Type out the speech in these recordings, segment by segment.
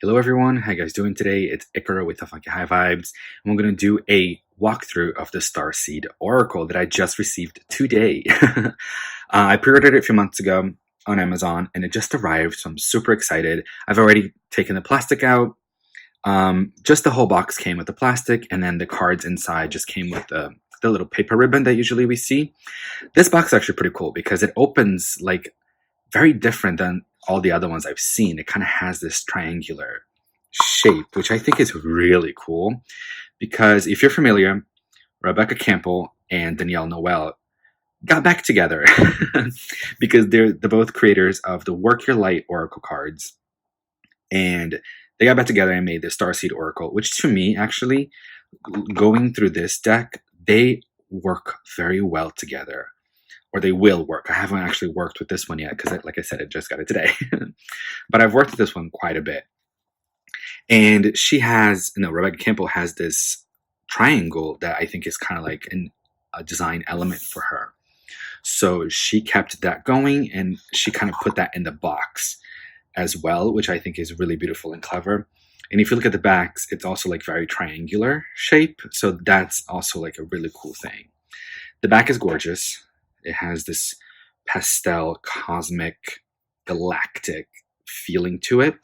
Hello everyone, how you guys doing today? It's Ikara with the Funky High Vibes, and we're going to do a walkthrough of the Starseed Oracle that I just received today. I pre-ordered it a few months ago on Amazon, and it just arrived, so I'm super excited. I've already taken the plastic out. Just the whole box came with the plastic, and then the cards inside just came with the little paper ribbon that usually we see. This box is actually pretty cool because it opens like very different than all the other ones I've seen. It kind of has this triangular shape, which I think is really cool because if you're familiar, Rebecca Campbell and Danielle Noel got back together because they're both creators of the Work Your Light Oracle cards, and they got back together and made the Starseed Oracle, which to me, actually, going through this deck, they work very well together. Or they will work. I haven't actually worked with this one yet because, like I said, I just got it today. But I've worked with this one quite a bit. And she has, Rebecca Campbell has this triangle that I think is kind of like a design element for her. So she kept that going, and she kind of put that in the box as well, which I think is really beautiful and clever. And if you look at the backs, it's also like very triangular shape. So that's also like a really cool thing. The back is gorgeous. It has this pastel, cosmic, galactic feeling to it.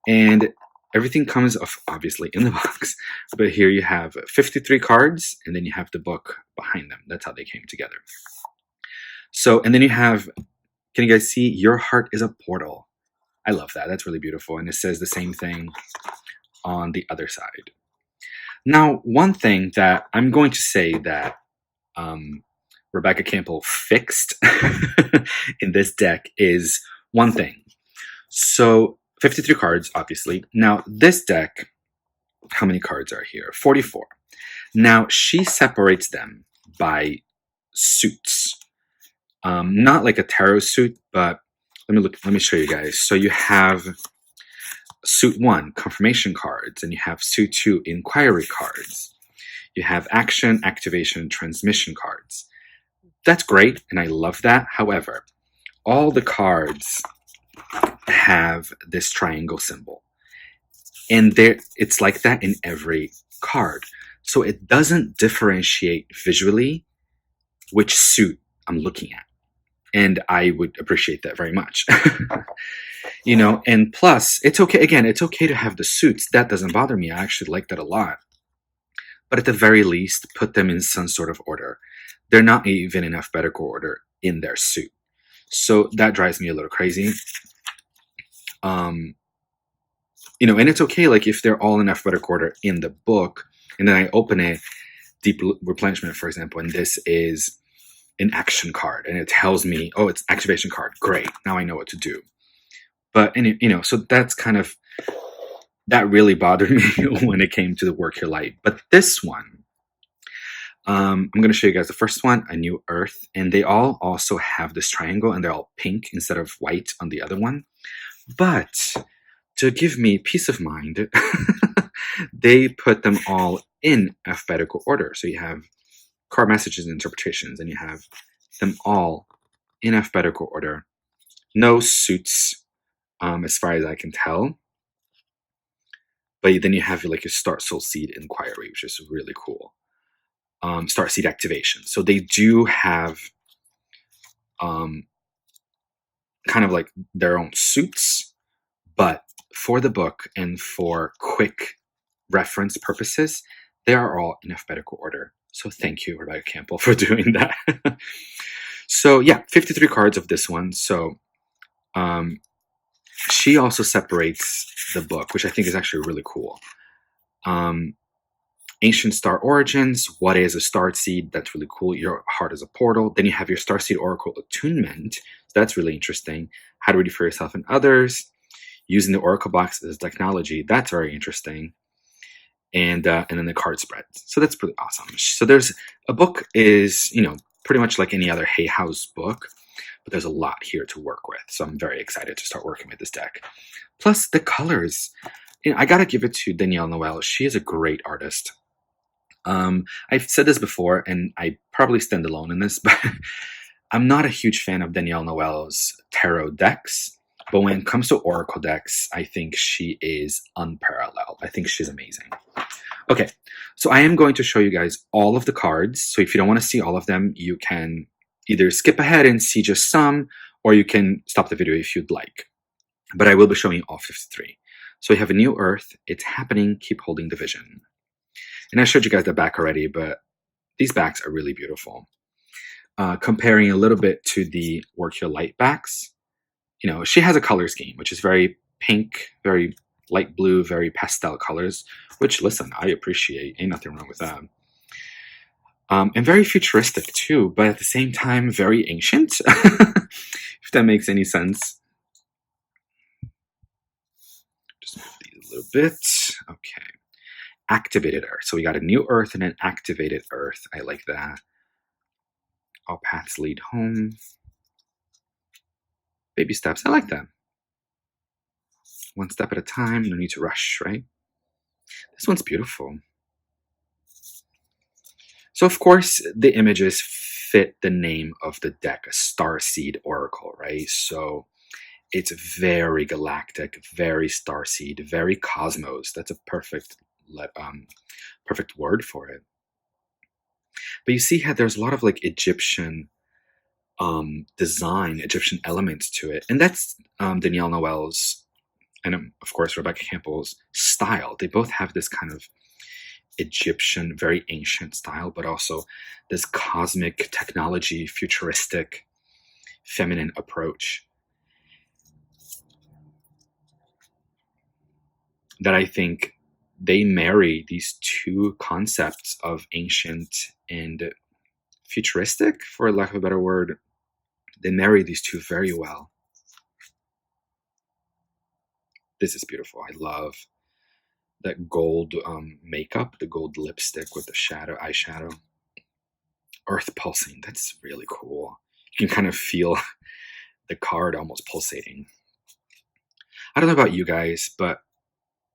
And everything comes obviously in the box. But here you have 53 cards, and then you have the book behind them. That's how they came together. So, and then you have, can you guys see? Your heart is a portal. I love that. That's really beautiful. And it says the same thing on the other side. Now, one thing that I'm going to say that Rebecca Campbell fixed in this deck is one thing. So 53 cards, obviously. Now this deck, how many cards are here? 44. Now she separates them by suits. Not like a tarot suit, but let me show you guys. So you have suit 1, confirmation cards, and you have suit 2, inquiry cards. You have action, activation, transmission cards. That's great, and I love that. However, all the cards have this triangle symbol. And it's like that in every card. So it doesn't differentiate visually which suit I'm looking at. And I would appreciate that very much. And plus, it's okay. Again, it's okay to have the suits. That doesn't bother me. I actually like that a lot. But at the very least, put them in some sort of order. They're not even in alphabetical order in their suit. So that drives me a little crazy. And it's okay, like if they're all in alphabetical order in the book, and then I open a deep replenishment, for example, and this is an action card, and it tells me, oh, it's activation card. Great. Now I know what to do. But, so that's kind of, that really bothered me when it came to the Work Your Light. But this one, I'm going to show you guys the first one, A New Earth, and they all also have this triangle, and they're all pink instead of white on the other one. But to give me peace of mind, they put them all in alphabetical order. So you have card messages and interpretations, and you have them all in alphabetical order. No suits, as far as I can tell. But then you have like your Starseed Inquiry, which is really cool. Starseed Activation. So they do have kind of like their own suits, but for the book and for quick reference purposes, they are all in alphabetical order. So thank you, Rebecca Campbell, for doing that. So yeah, 53 cards of this one. So she also separates the book, which I think is actually really cool. Ancient Star Origins, what is a Starseed? That's really cool. Your heart is a portal. Then you have your Starseed Oracle Attunement. So that's really interesting. How to read for yourself and others. Using the Oracle box as technology. That's very interesting. And then the card spread. So that's pretty awesome. So there's a book is, pretty much like any other Hay House book, but there's a lot here to work with. So I'm very excited to start working with this deck. Plus the colors. I got to give it to Danielle Noel. She is a great artist. I've said this before, and I probably stand alone in this, but I'm not a huge fan of Danielle Noel's tarot decks But when it comes to Oracle decks, I think she is unparalleled. I think she's amazing. Okay, so I am going to show you guys all of the cards. So if you don't want to see all of them, you can either skip ahead and see just some, or you can stop the video if you'd like. But I will be showing you all 53. So we have a new Earth. It's happening. Keep holding the vision. And I showed you guys the back already, but these backs are really beautiful. Comparing a little bit to the Work Your Light backs, you know, she has a color scheme, which is very pink, very light blue, very pastel colors, which, listen, I appreciate. Ain't nothing wrong with that. And very futuristic too, but at the same time, very ancient, if that makes any sense. Just move these a little bit. Okay. Activated Earth. So we got a new Earth and an activated Earth. I like that. All paths lead home. Baby steps. I like that. One step at a time. No need to rush, right? This one's beautiful. So, of course, the images fit the name of the deck, a Starseed Oracle, right? So it's very galactic, very starseed, very cosmos. That's a perfect word for it. But you see how there's a lot of like Egyptian design, Egyptian elements to it. And that's Danielle, Noel's, and of course Rebecca Campbell's style. They both have this kind of Egyptian, very ancient style, but also this cosmic technology, futuristic, feminine approach that I think they marry these two concepts of ancient and futuristic, for lack of a better word. They marry these two very well. This is beautiful. I love that gold makeup, the gold lipstick with the eyeshadow. Earth pulsing. That's really cool. You can kind of feel the card almost pulsating. I don't know about you guys, but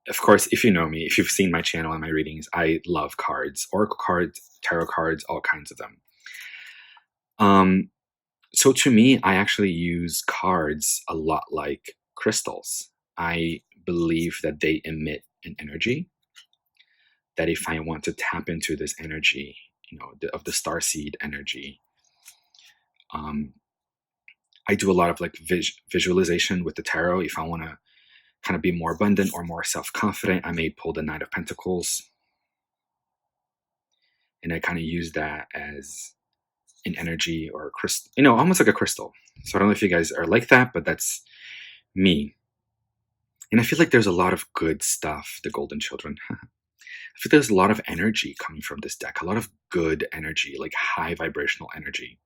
of course, if you know me, if you've seen my channel and my readings, I love cards, oracle cards, tarot cards, all kinds of them. So to me, I actually use cards a lot like crystals. I believe that they emit an energy, that if I want to tap into this energy, you know, of the starseed energy, I do a lot of like visualization with the tarot. If I want to kind of be more abundant or more self-confident, I may pull the Knight of Pentacles. And I kind of use that as an energy or a crystal, you know, almost like a crystal. So I don't know if you guys are like that, but that's me. And I feel like there's a lot of good stuff, the Golden Children. I feel there's a lot of energy coming from this deck, a lot of good energy, like high vibrational energy.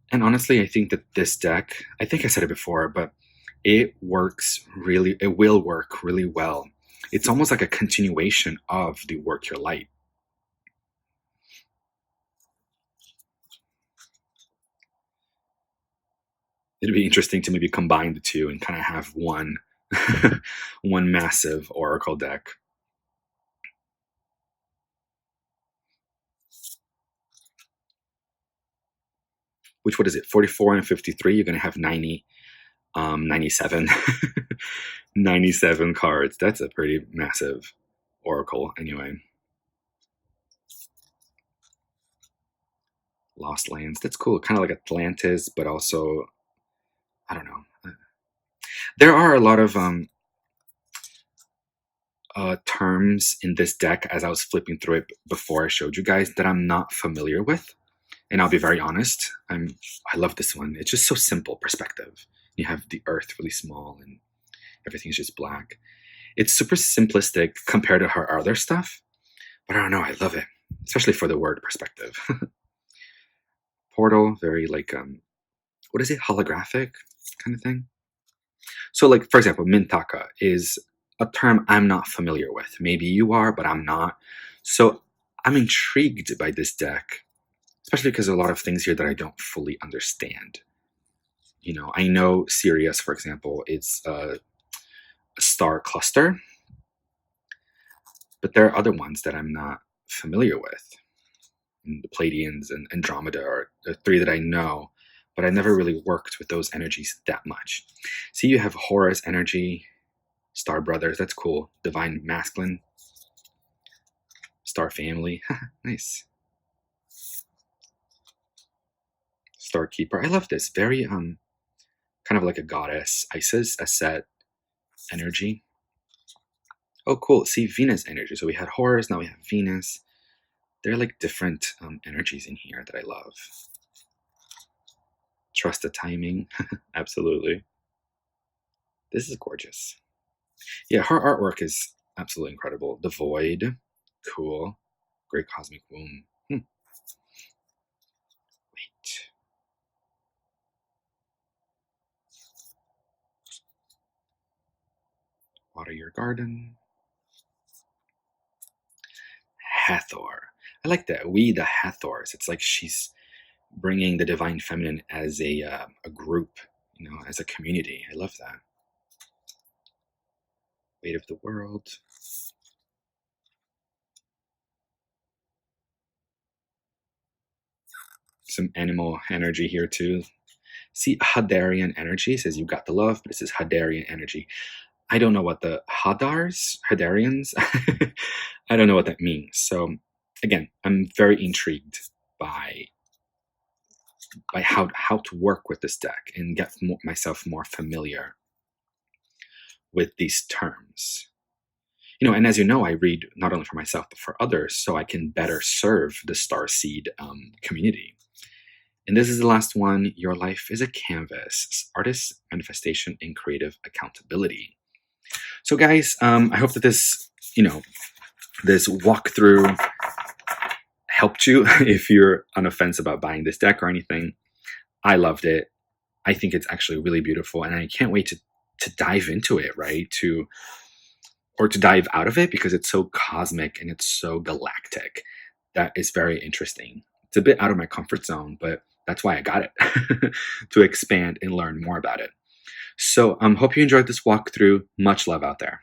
And honestly, I think that this deck, I think I said it before, but it will work really well. It's almost like a continuation of the Work Your Light. It'd be interesting to maybe combine the two and kind of have one, one massive Oracle deck. Which, what is it, 44 and 53? You're going to have 90, 97, 97 cards. That's a pretty massive Oracle anyway. Lost Lands. That's cool. Kind of like Atlantis, but also, I don't know. There are a lot of terms in this deck as I was flipping through it before I showed you guys that I'm not familiar with. And I'll be very honest, I love this one. It's just so simple perspective. You have the Earth really small and everything's just black. It's super simplistic compared to her other stuff, but I don't know, I love it, especially for the word perspective. Portal, very like, what is it, holographic kind of thing? So like, for example, Mintaka is a term I'm not familiar with. Maybe you are, but I'm not. So I'm intrigued by this deck, especially because there are a lot of things here that I don't fully understand. You know, I know Sirius, for example, it's a star cluster, but there are other ones that I'm not familiar with. And the Pleiadians and Andromeda are the three that I know, but I never really worked with those energies that much. See, you have Horus energy, Star Brothers, that's cool. Divine Masculine, Star Family, nice. Star Keeper, I love this. Very kind of like a goddess, Isis, a set energy. Oh, cool. See, Venus energy. So we had Horus, now we have Venus. There are like different energies in here that I love. Trust the timing. Absolutely. This is gorgeous. Yeah, her artwork is absolutely incredible. The Void. Cool. Great Cosmic Womb. Wait. Water Your Garden. Hathor. I like that. We, the Hathors. It's like she's bringing the divine feminine as a group, you know, as a community. I love that. Weight of the World. Some animal energy here too. See, Hadarian energy says you got the love, but it says Hadarian energy. I don't know what the Hadarians, I don't know what that means. So again, I'm very intrigued by how to work with this deck and get myself more familiar with these terms. You know, and as you know, I read not only for myself but for others, so I can better serve the Starseed community. And this is the last one. Your life is a canvas. Artist, manifestation, and creative accountability. So, guys, I hope that this, you know, this walkthrough helped you if you're on the fence about buying this deck or anything. I loved it. I think it's actually really beautiful, and I can't wait to dive into it, right? To dive out of it, because it's so cosmic and it's so galactic. That is very interesting. It's a bit out of my comfort zone, but that's why I got it, to expand and learn more about it. So hope you enjoyed this walkthrough. Much love out there.